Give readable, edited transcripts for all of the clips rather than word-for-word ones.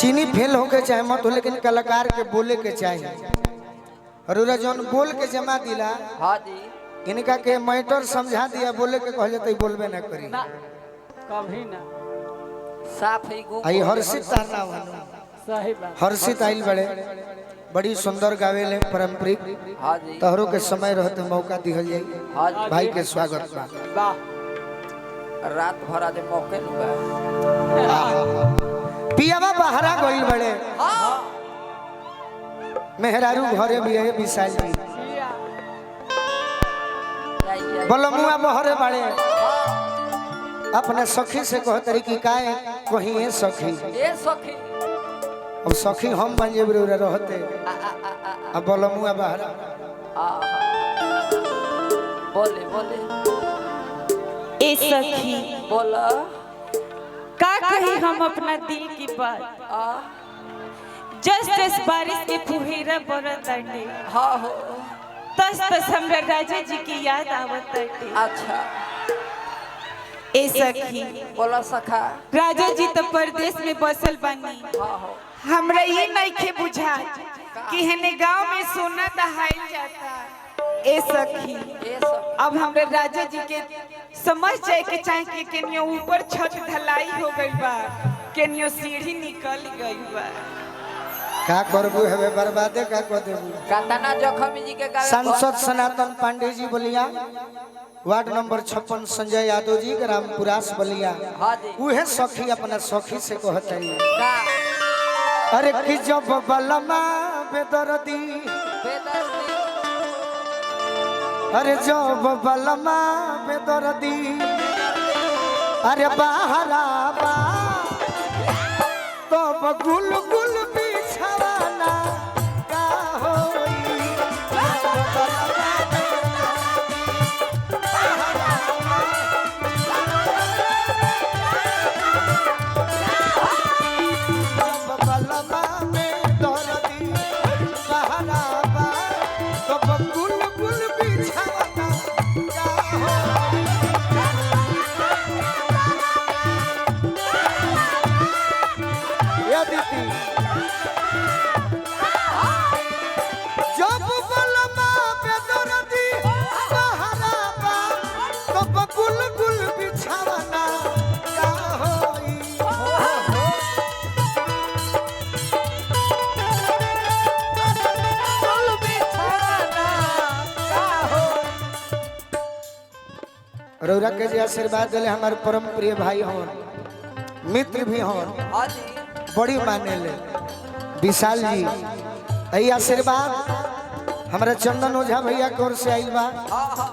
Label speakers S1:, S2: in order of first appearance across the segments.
S1: चीनी फेल होके चाहे मत हो, लेकिन कलाकार के बोले के चाहिए। और जौन बोल के जमा दिला
S2: हाँ जी
S1: इनका के मैटर समझा दिया, बोले के कह जाते बोलबे ना करी
S2: ना कभी ना साफ ही गो
S1: आई हर्षित तारना
S2: सही बात
S1: हर्षित आइल बड़े बड़ी सुंदर गावेले पारंपरिक।
S2: हाँ जी
S1: तहरों के समय रहते मौका दिहल जाई।
S2: हाँ जी
S1: भाई के स्वागत बा।
S2: वाह रात भर आज मौके लुगा
S1: पियावा बहरा गइल बड़े
S2: हाँ
S1: मेहरारू घरे भी है विशाल जी
S2: जाइए
S1: बलमुआ बहरे बड़े अपने सखी से कह तरी की काहे कहीं है सखी
S2: ये सखी
S1: अब सखी हम बन जेब रहते अब बलमुआ बहरा
S2: बोले बोले
S3: ए सखी
S2: बोला
S3: का कही हम अपना दिल की बात। जस जस बारिश के फुहेरा बरत अंडे
S2: हाँ हो
S3: तस तस हमरा राजा जी की याद आवत अंडे।
S2: अच्छा
S3: ए सखी
S2: बोला सखा
S3: राजा जी तो परदेश में बसल बानी।
S2: हाँ हो
S3: हमरा ये नइखे बुझा कि हने गांव में सोना दहाइल जाता। ए सखी
S2: ये सब
S3: अब हमरे राजा जी के समझ जाए के चाहे कि केनियो ऊपर छत ढलाई हो गई बा, केनियो सीढ़ी निकल गई बा।
S1: का करबू हवे बर्बादे का कर देबू।
S2: कातना जखमी जी के गावे
S1: सांसद सनातन पांडे जी बलिया, वार्ड नंबर 56 संजय यादव जी ग्रामपुरास बलिया।
S2: हाँ जी
S1: उहे सखी अपना सखी से कहते हैं
S2: का
S1: अरे कि जब बलमा बेदर्दी
S2: बेदर्दी
S1: अरे जब बलमा बेदर्दी अरे बहरा बा तो गुल गुल बिछवाना का होई। जब बलमा बेदर्दी बहरा बा तो गुल गुल बिछवाना का होई। ये दीदी जब बलमा बेदर्दी बहरा बा तो गुल गुल बिछवाना का होई। रौरा के जी आशीर्वाद दिले हमारे परम प्रिय भाई हों मित्र भी हों
S2: हाँ जी
S1: बड़ी माने ले विशाल जी यही आशीर्वाद हमारे चंदन ओझा भैया की ओर से आई बा।
S2: हाँ हाँ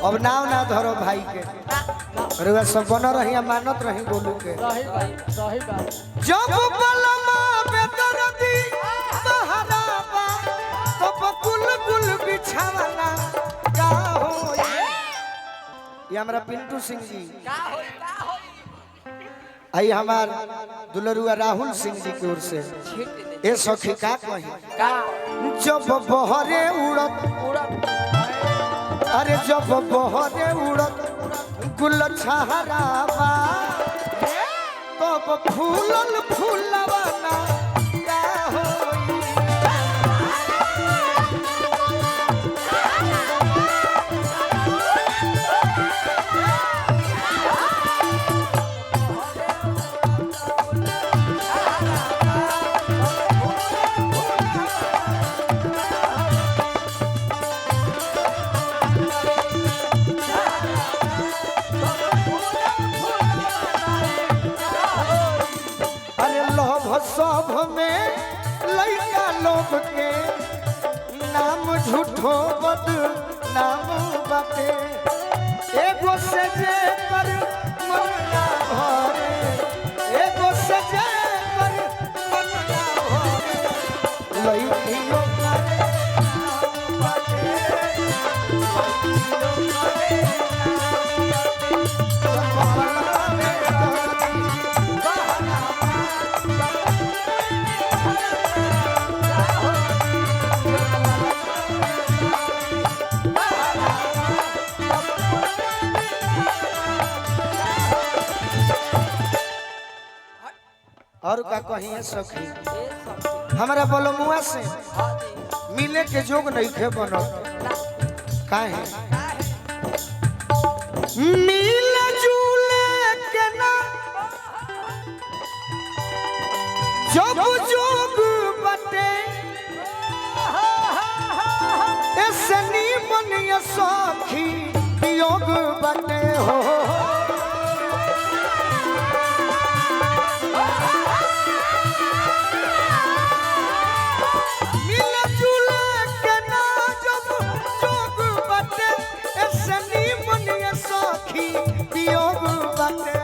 S1: अब नाव ना धरो भाई के रउआ सब बन रही मानत रही बोलू के
S2: सही भाई सही बात
S1: जब बलमा बेदर्दी बहरा बा तो बकुल गुल बिछावना का होई। ये हमारा पिंटू सिंह जी
S2: का होई
S1: आई हमार दुलरुआ राहुल सिंह जी की ओर से
S2: छीट दे
S1: ए सखी का कही
S2: का
S1: जब बहरे उड़त
S2: उड़त
S1: अरे जब बहरे उड़त गुल छहरावा तब फूलल फूलवाना का होई। अरे लोभ सब में लइका लोग के नाम झूठो बद नाम बाटे एगो से जे पर मन ना भरे एगो से जे पर मन ना भरे लइकियो करे नाम बाटे लइकियो करे और का कहिए सखी
S2: ए सखी
S1: हमारा बलमुआ से
S2: हाँ जी
S1: मिले के जोग नहीं खे बनो काहे मिले जुले के ना जब जोग बटे ऐसे नी बनिए सखी योग बटे हो मिले जुले के ना जब जोग बटे ऐसे नी बनिए सखी योग बटे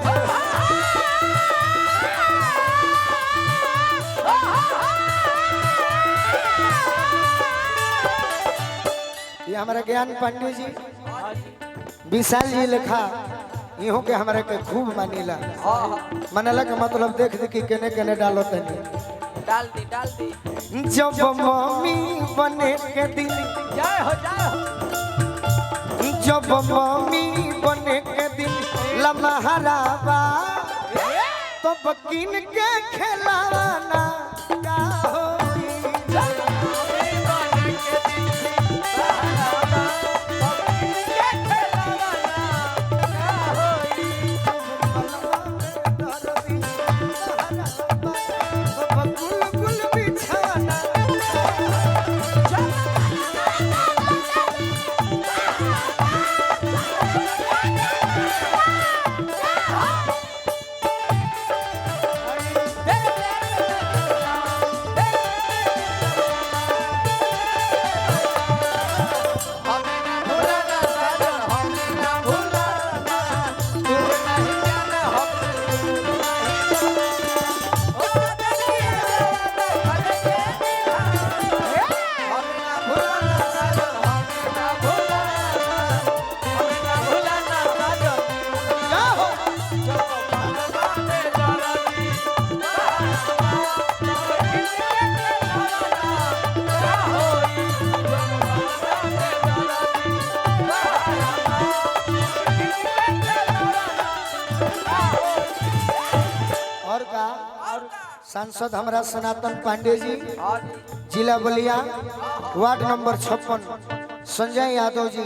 S1: ये हमारा ज्ञान पांडे जी
S2: हाँ जी
S1: विशाल जी लिखा इहो के हमारे के खूब मानीला
S2: हाँ हाँ
S1: मनला के मतलब देख दे कि केने केने डालो तनी
S2: डाल दी
S1: जब मम्मी बने के दिन
S2: जय हो
S1: जब मम्मी बने के दिन लमहरावा तो बकिन के खिलाना का होई गुल बिछाना और का सांसद हमारा सनातन पांडे जी
S2: हाँ जी
S1: जिला बलिया ward number 56 Sanjay Yadav ji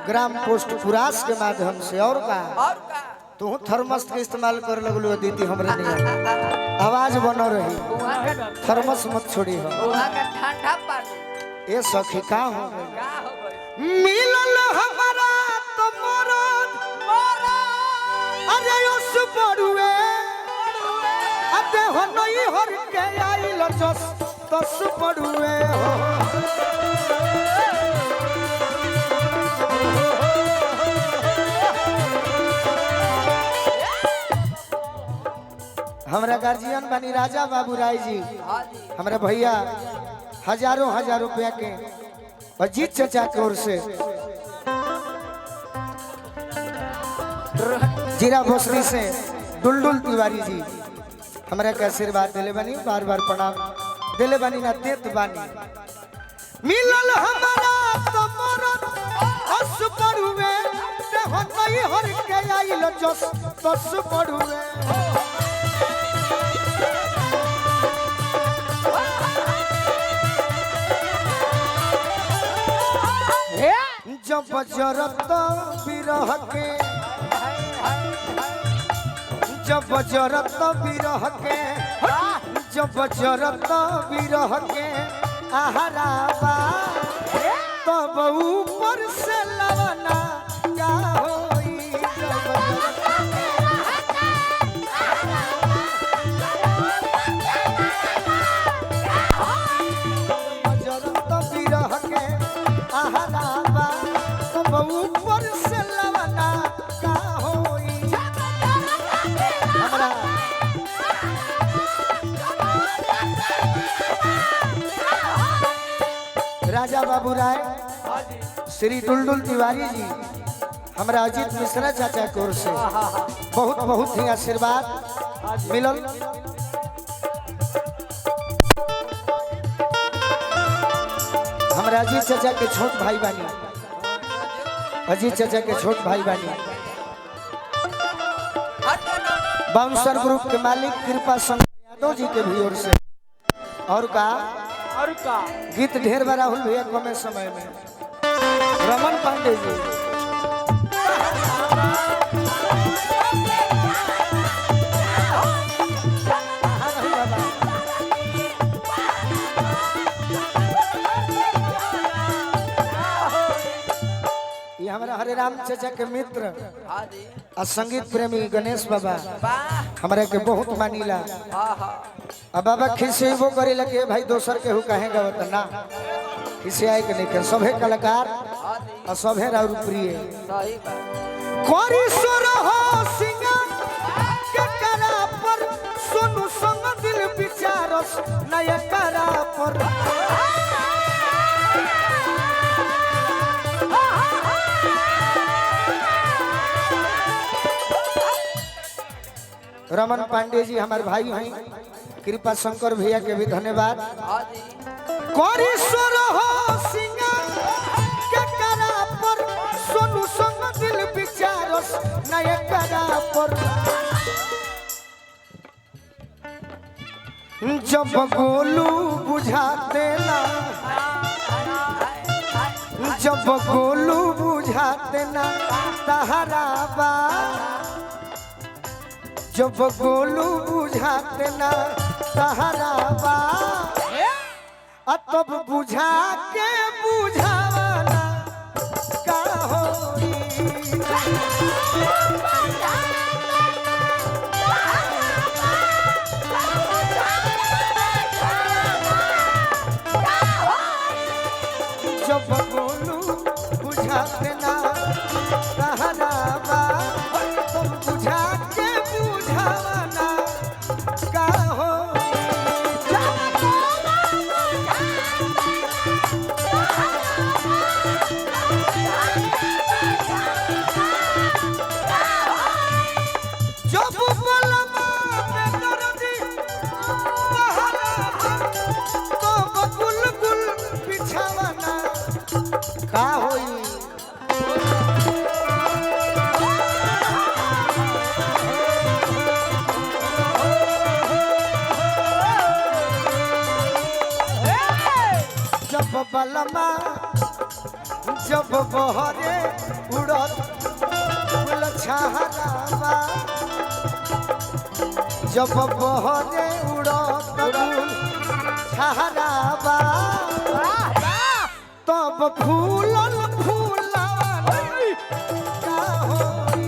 S1: gram post पुरास के माध्यम से और का
S2: और का
S1: तू थर्मस के इस्तेमाल कर लगलो दीदी हमरे नहीं आवाज बनो रही
S2: वहाँ का
S1: थर्मस मत छोड़ी हो
S2: वहाँ का ठंडा पानी
S1: ए सखी का हो गई
S2: का हो गई
S1: मिलल हमारा तो मरद अरे उस बड़ुए अते हो नहीं हर के आइल जस तस बड़ुए हो हमरा गार्जियन बनी राजा बाबू राय जी
S2: हाँ जी
S1: हमारे भैया हजारों हजार रुपया के अजीत चचा की ओर से जीरा भोसरी से डुलडुल तिवारी जी हमारे के आशीर्वाद दिले बनी बार बार प्रणाम दिले बनी ना देत बानी मिलल हमारा तो मरद हस पड़ुए ते हो नहीं हर के आइल जस तस पड़ुए जब जरत बिरह के जब जरत बिरह के जब जरत बिरह के आहरावा तब ऊपर से लवना का होई जरत बिरह के आहरावा तब ऊपर से लवना का होई हमरा राजा बाबू राय
S2: हाँ जी
S1: श्री डुलडुल तिवारी जी हमारा अजीत मिश्रा चाचा की ओर से बहुत बहुत ही आशीर्वाद मिलल हमारा अजीत चाचा के छोट भाई बानी अजीत चाचा के छोट भाई बानी बाउंसर ग्रुप के मालिक कृपा शंकर यादव जी के भी ओर से। और का
S2: और का
S1: गीत ढेर बा राहुल भैया कम समय में। रमन पांडे जी ये हमारा हरे राम चाचा के मित्र
S2: हाँ जी
S1: और संगीत प्रेमी गणेश बाबा
S2: वाह
S1: हमारे के बहुत मानीला।
S2: हाँ हाँ
S1: अब बाबा खिसे वो करे लगे भाई दोसर के हु कहे गवत ना खिसे आए के नहीं के सभे कलाकार
S2: हाँ जी
S1: और सभे राउर प्रिय
S2: सही बात
S1: कोरी सुर हो सिंगर के करा पर सुनु संग दिल विचारस नया करा पर रमन पांडे जी हमारे भाई हैं। कृपा शंकर भैया के भी धन्यवाद।
S2: हाँ जी
S1: कोरी सुर हो सिंगर के करा पर सोनू संग दिल विचारस नया करा पर जब गोलू बुझाते ना जब गोलू बुझाते ना तहरा बा जब गोलू बुझाते ना तहरा बा तब बुझा के बुझावाना का होई जब गोलू बुझाते ना तहरा बा तब बुझा के बुझावाना का होई जब बलमा में दर्दी बहरा तो बकुल गुल बिछावना का होई जब बलमा जब बहरे उड़त फूल छहरावा जब बहरे उड़त फूल छहरावा तब फूलल फूलावा का होई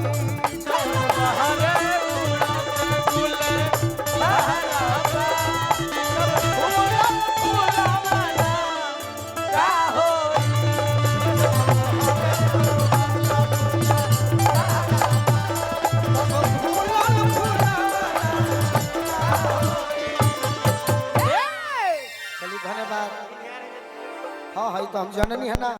S1: चलिए धन्यवाद। हाँ है तो हम जननी है ना।